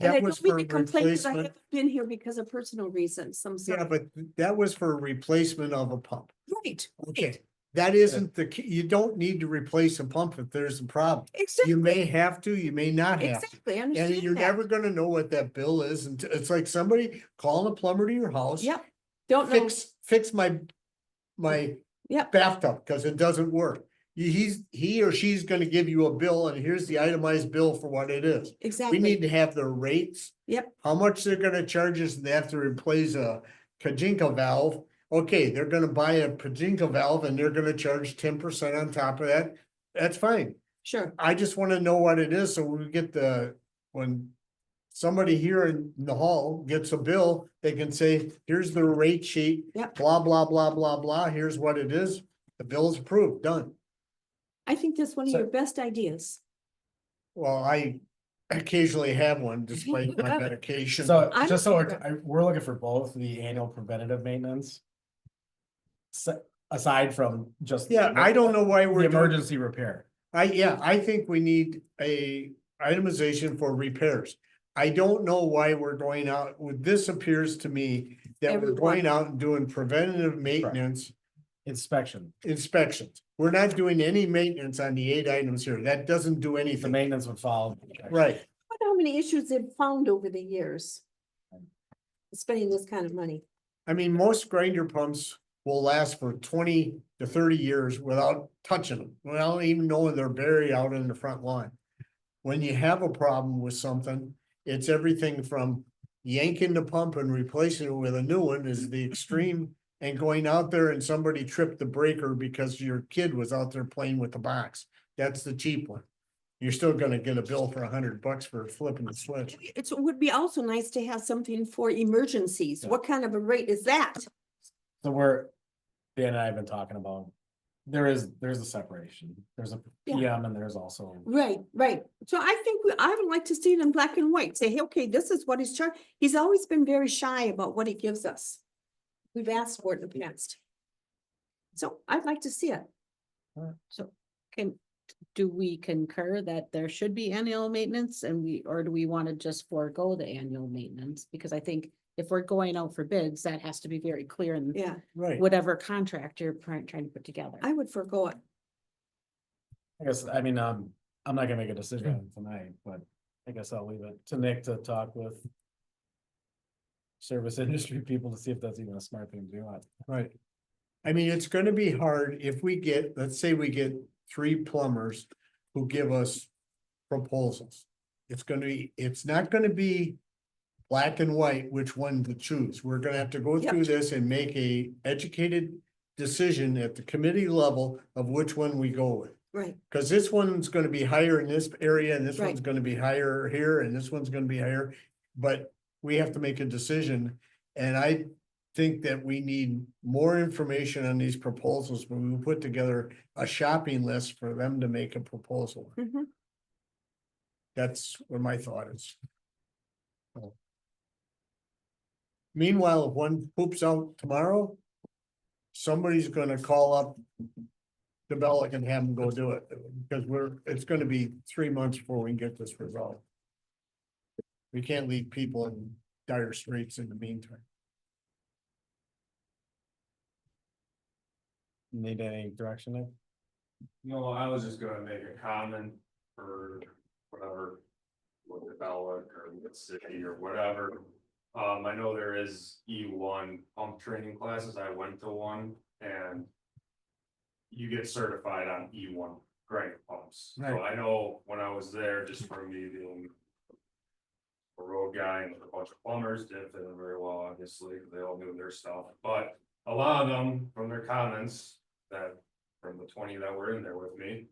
And I That was don't mean for to complain because I replacement. haven't been here because of personal reasons, I'm Yeah, sorry. but that was for replacement of a pump. Right, Okay, right, that isn't the key. You don't need to replace a pump if there's a problem. exactly, You may have to, you may not have to. exactly, I And understand you're that. never gonna know what that bill is until, it's like somebody calling a plumber to your house. Yep, don't know, Fix my yep, bathtub, cause it doesn't work. He or she's gonna give you a bill and here's the itemized bill for what it is. We exactly, need to have their rates. yep, How much they're gonna charge us, and they have to replace a Kajinka valve. Okay, they're gonna buy a Kajinka valve and they're gonna charge 10% on top of that. That's fine. sure, I just wanna know what it is, so when we get when somebody here in the hall gets a bill, they can say, here's the rate sheet. Yep. Blah, blah, blah, blah, blah, here's what it is. The bill is approved, done. I think that's one of So- your best ideas. Well, I occasionally have one despite my medication. So I'm- just so we're looking for both the annual preventative maintenance. Aside from just. Yeah, I don't know why The we're doing. emergency repair. I think we need a itemization for repairs. I don't know why we're going out, this appears to me that we're Everyone. going out and doing preventative maintenance Inspection, inspections. We're not doing any maintenance on the 8 items here. That doesn't do the anything. maintenance would follow. Right, I wonder how many issues they've found over the years. Spending this kind of money. I mean, most grinder pumps will last for 20 to 30 years without touching them, without even knowing they're buried out in the front lawn. When you have a problem with something, it's everything from yanking the pump and replacing it with a new one is the extreme. And going out there and somebody tripped the breaker because your kid was out there playing with the box. That's the cheap one. you're still gonna get a bill for $100 for flipping the switch. It would be also nice to have something for emergencies. What kind of a rate is that? So Dan and I have been talking about, there's a separation. There's a Yeah. PM and there's also, Right, right. So I think I would like to see it in black and white. Say, hey, okay, this is what he's charged. He's always been very shy about what he gives us. We've asked for it in the past. So I'd like to see it. So do we concur that there should be annual maintenance or do we want to just forego the annual maintenance? Because I think if we're going out for bids, that has to be very clear in Yeah, Right. whatever contract you're trying to put together. I would forego it. I guess, I mean, I'm not gonna make a decision tonight, but I guess I'll leave it to Nick to talk with service industry people to see if that's even a smart thing to do. Right. I mean, it's gonna be hard if we get, let's say we get 3 plumbers who give us proposals. It's not gonna be black and white, which one to choose. We're gonna have to go Yep. through this and make a educated decision at the committee level of which one we go with. Right, Cause this one's gonna be higher in this area and this Right. one's gonna be higher here and this one's gonna be higher. But we have to make a decision. And I think that we need more information on these proposals when we put together a shopping list for them to make a proposal. mhm. That's what my thought is. Meanwhile, if one poops out tomorrow, somebody's gonna call up the Bellic and have them go do it, because it's gonna be 3 months before we can get this resolved. We can't leave people in dire straits in the meantime. Need any direction there? No, I was just gonna make a comment for whatever. With the Bellic or the city or whatever. I know there is E1 pump training classes. I went to one and. You get certified on E1 granite pumps. So Right. I know when I was there, just from me being. A road guy and a bunch of plumbers did fit in very well, obviously, they all knew their stuff, but a lot of them, from their comments. That, from the 20 that were in there with me.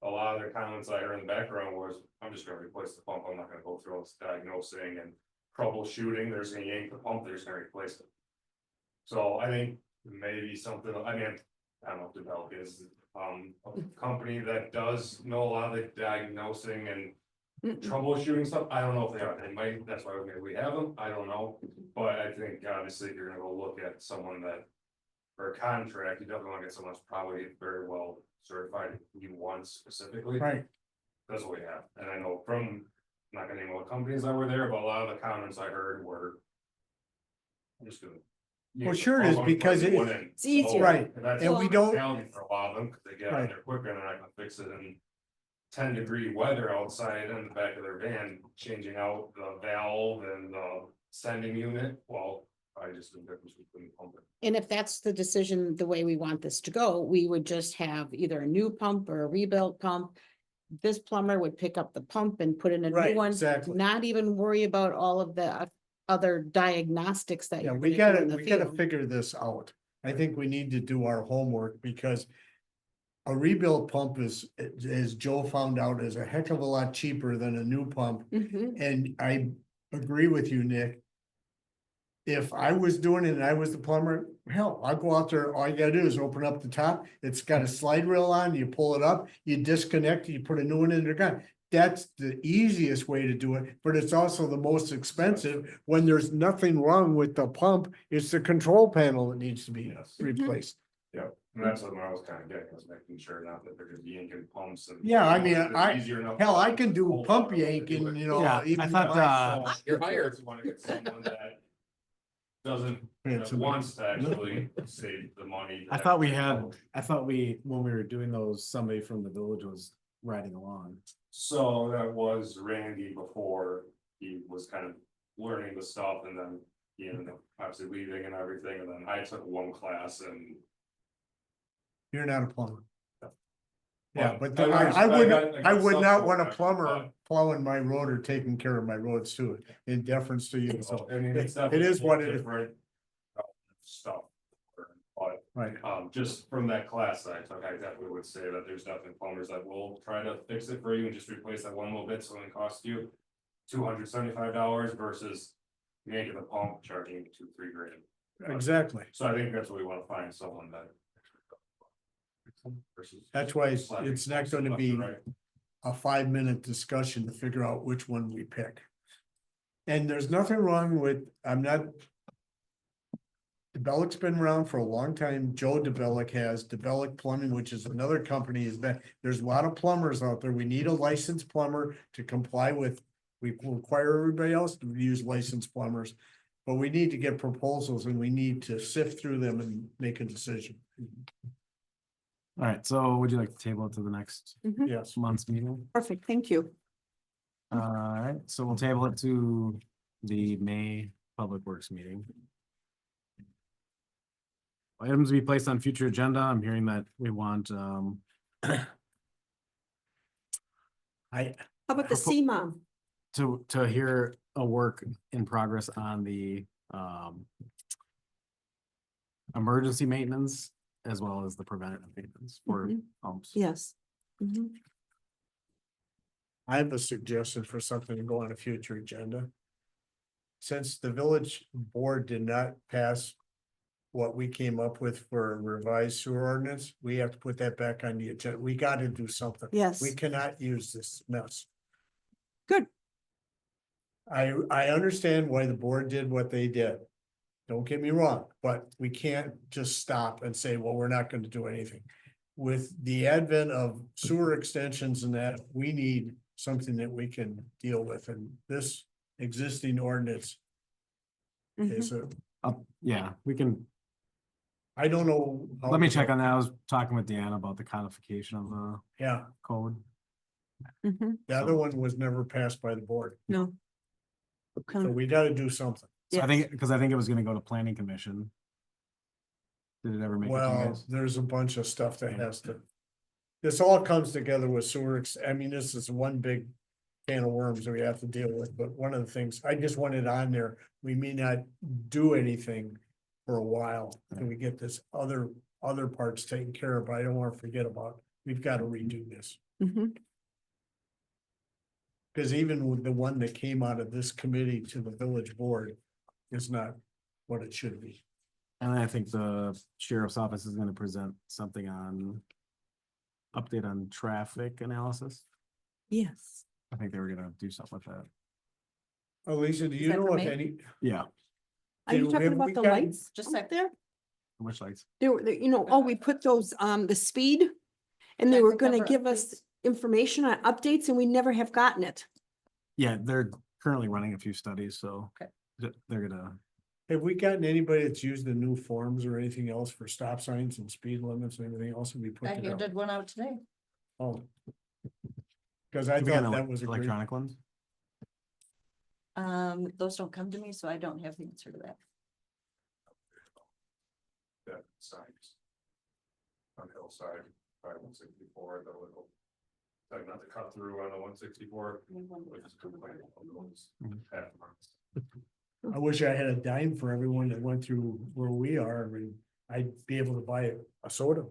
A lot of their comments I heard in the background was, I'm just gonna replace the pump, I'm not gonna go through all this diagnosing and troubleshooting, there's gonna yank the pump, they're just gonna replace it. So I think maybe something, I mean, I don't know if Develop is, a company that does know a lot of the diagnosing and. Mm-mm. Troubleshooting stuff, I don't know if they are, they might, that's why maybe we have them, I don't know, but I think obviously if you're gonna go look at someone that. For a contract, you definitely wanna get someone that's probably very well certified, you want specifically. Right. That's what we have, and I know from, I'm not gonna name what companies that were there, but a lot of the comments I heard were. I'm just gonna. Well, sure it is, because It's easier. Right, And and we don't- For a lot of them, cause they get on Right. their quicker and I can fix it in. 10-degree weather outside in the back of their van, changing out the valve and the sending unit, well, I just the difference between pumping. And if that's the decision, the way we want this to go, we would just have either a new pump or a rebuilt pump. This plumber would pick up the pump and put in a Right, new one, exactly. not even worry about all of the other diagnostics that. Yeah, you're we gonna do gotta, in the we gotta field. figure this out. I think we need to do our homework because. A rebuilt pump is, as Joe found out, is a heck of a lot cheaper than a new pump. Mhm. And I agree with you, Nick. If I was doing it and I was the plumber, hell, I'll go out there, all you gotta do is open up the top, it's got a slide rail on, you pull it up, you disconnect, you put a new one in there, gun. That's the easiest way to do it, but it's also the most expensive when there's nothing wrong with the pump, it's the control panel that needs to be Yes. replaced. Yeah, and that's what I was kind of getting, was making sure not that they're just yanking pumps and. Yeah, I mean, It's easier enough Hell, I to can do hold pump on to it. yanking, you know. Yeah, I even thought, my- So, You're hired to wanna get someone that. Doesn't, that somebody- wants to actually save the money. to I thought we actually had, publish. I thought when we were doing those, somebody from the village was riding along. So that was Randy before he was kind of learning the stuff and then, you know, obviously leaving and everything, and then I took one class and. You're not a plumber. Yeah, but I I got would stuff not for want a it, plumber but- plowing my road or taking care of my roads too, in deference to you, so. I mean, it's It is what it is. different, Stuff. But Right. Just from that class that I took, I definitely would say that there's definitely plumbers that will try to fix it for you and just replace that one little bit, so it only costs you $275 versus making the pump charging you $2-3 grand. Exactly. So I think that's what we wanna find, someone that. versus- That's why it's not gonna Left be and right. a 5-minute discussion to figure out which one we pick. And there's nothing wrong with, I'm not. DeBellic's been around for a long time. Joe DeBellic has DeBellic Plumbing, which is another company, has been, there's a lot of plumbers out there. We need a licensed plumber to comply with. We require everybody else to use licensed plumbers. But we need to get proposals and we need to sift through them and make a decision. All right, so would you like to table it to the next Mhm. Yes. month's meeting? Perfect, thank you. All right, so we'll table it to the May Public Works meeting. Items to be placed on future agenda, I'm hearing that we want, I, How about the CMOM? to hear a work in progress on the, emergency maintenance as well as the preventative maintenance for Mhm. pumps. Yes. Mhm. I have a suggestion for something to go on a future agenda. Since the village board did not pass what we came up with for a revised sewer ordinance, we have to put that back on the agenda. We gotta do something. Yes. We cannot use this mess. Good. I understand why the board did what they did. Don't get me wrong, but we can't just stop and say, well, we're not gonna do anything. With the advent of sewer extensions and that, we need something that we can deal with, and this existing ordinance Mhm. is a, Yeah, we can, I don't know. how let me to- check on that. I was talking with Deanna about the codification of the Yeah, code. Mhm. the other one was never passed by the board, No. so Okay. we gotta do something. So I Yes. think, because I think it was gonna go to planning commission. Did it ever make it to you Well, guys? there's a bunch of stuff that has to. This all comes together with I mean, this is one big can of worms that we have to deal with, but one of the things, I just wanted on there, we may not do anything for a while. Till we get this other parts taken care of, but I don't wanna forget about, we've gotta redo this. Mhm. Cause even with the one that came out of this committee to the village board is not what it should be. And I think the sheriff's office is gonna present something on update on traffic analysis. Yes. I think they were gonna do something with that. Alicia, do Is you that know for if May? any? Yeah, Are you Did- talking have about we the gotten- lights Just up sec- there? which lights? They were, you know, oh, we put those, the speed. And they Traffic were gonna number give us updates. information on updates and we never have gotten it. Yeah, they're currently running a few studies, so. Okay. They're gonna, Have we gotten anybody that's used the new forms or anything else for stop signs and speed limits and everything else that we put I together? handed one out today. Oh. Cause I have we got thought that was a great, electronic ones? Those don't come to me, so I don't have the answer to that. That signs. On Hillside, by 164, the little. Like not to cut through on the 164, which is complaining of those Mhm. half months. I wish I had a dime for everyone that went through where we are, I mean, I'd be able to buy a soda.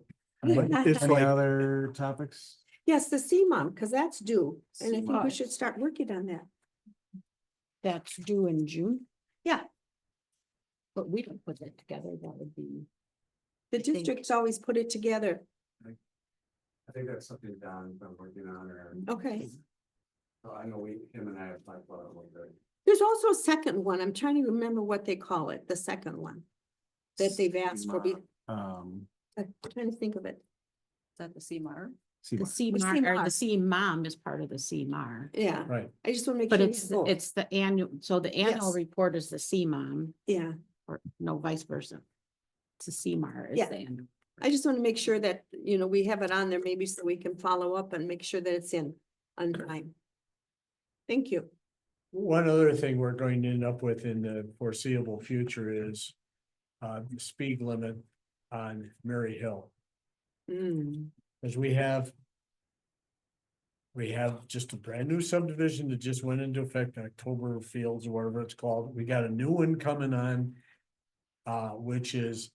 But it's Any like, other topics? Yes, the CMOM, because that's due, and I think we CMOM. should start working on that. That's due in June, Yeah, but we don't put that together. That would be. the I think- districts always put it together. I think that's something Don's been working on, or, Okay. so I know him and I have talked about it one day. There's also a second one. I'm trying to remember what they call it, the second one. That they've asked for. I'm trying to think of it. Is that the CMAR? The CMAR. CMAR, or the CMOM is part of the CMAR. Yeah, right, I just want to make But sure. it's the annual, so the annual Yes. report is the CMOM, Yeah, or no, vice versa. It's the CMAR is Yeah. the annual. I just want to make sure that, we have it on there maybe so we can follow up and make sure that it's in on time. Thank you. one other thing we're going to end up with in the foreseeable future is. The speed limit on Mary Hill, Mm, as we have. We have just a brand new subdivision that just went into effect, October Fields or whatever it's called. We got a new one coming on. Which is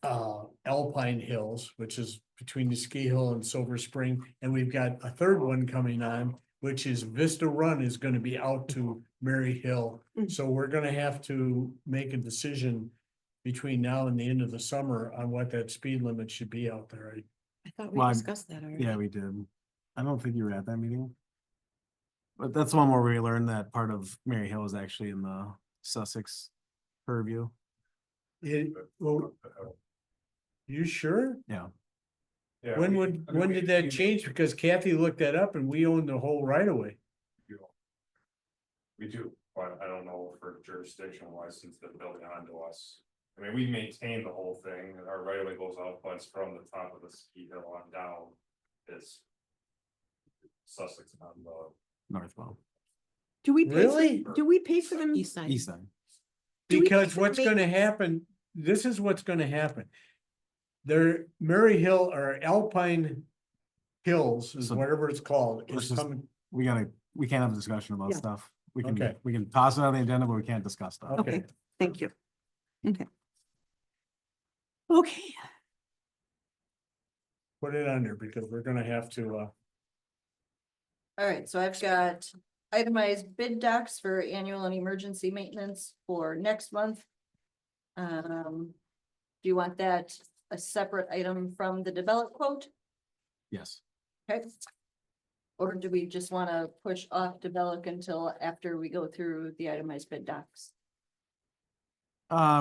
Alpine Hills, which is between the Ski Hill and Silver Spring, and we've got a third one coming on, which is Vista Run is gonna be out to Mary Hill. Mm. So we're gonna have to make a decision between now and the end of the summer on what that speed limit should be out there. I thought we Well, I'm- discussed that already. Yeah, we did. I don't think you were at that meeting. But that's the one where we learned that part of Mary Hill is actually in the Sussex purview. Well, you sure? Yeah. Yeah, When did that change? Because Kathy looked that up and we own the whole right of way. We do, but I don't know for jurisdiction wise, since they're building onto us. I mean, we maintain the whole thing, and our right of way goes out, but it's from the top of the ski hill on down. It's Sussex on the. Northwell, Do we pay Really? do we pay for them? East side. east side. Do we pay Because for the what's gonna happen, this is what's gonna happen. There, Mary Hill or Alpine Hills is So- whatever it's called, Let's is just- coming, We can't have a discussion about Yeah. stuff. We Okay. can toss it on the agenda, but we can't discuss stuff. okay. Okay, thank you. Okay. Okay, Put it under because we're gonna have to, All right, so I've got itemized bid docs for annual and emergency maintenance for next month. Do you want that a separate item from the develop quote? Yes. Okay. Or do we just want to push off develop until after we go through the itemized bid docs?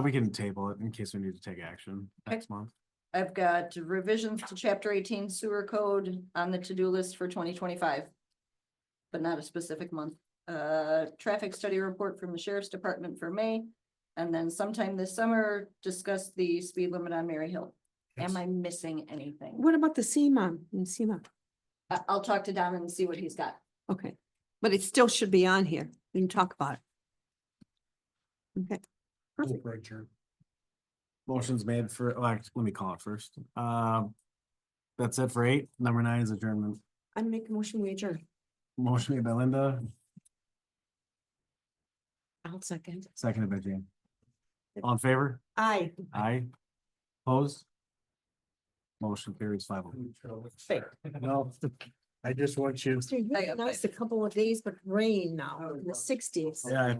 We can table it in case we need to take action next month. I've got revisions to chapter 18 sewer code on the to-do list for 2025. But not a specific month. Traffic study report from the sheriff's department for May. And then sometime this summer, discuss the speed limit on Mary Hill. Am I missing anything? what about the SEMA? I'll talk to Don and see what he's got. Okay, but it still should be on here. We can talk about it. Okay, perfect. Richard. Motion's made for, let me call it first. That's it for 8. Number 9 is adjournment. I make a motion, we adjourn. Motion made by Linda, I'll second. seconded by Jane. All in favor? Aye. Aye. Opposed? Motion carries 5-0. No, I just want you. I got Nice a couple of days, but rain now in the sixties. Yeah.